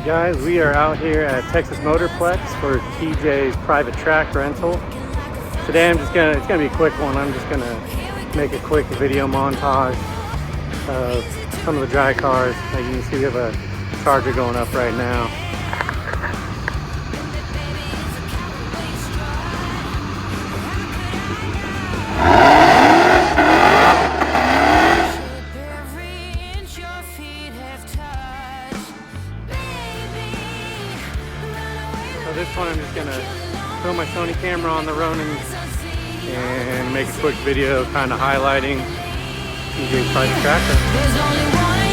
Guys, we are out here at Texas Motorplex for TJ's private track rental. Today it's gonna be a quick one. I'm just gonna make a quick video montage of some of the dry cars. Like you can see, we have a Charger going up right now. So this one I'm just gonna throw my Sony camera on the Ronin and make a quick video kind of highlighting TJ's private track.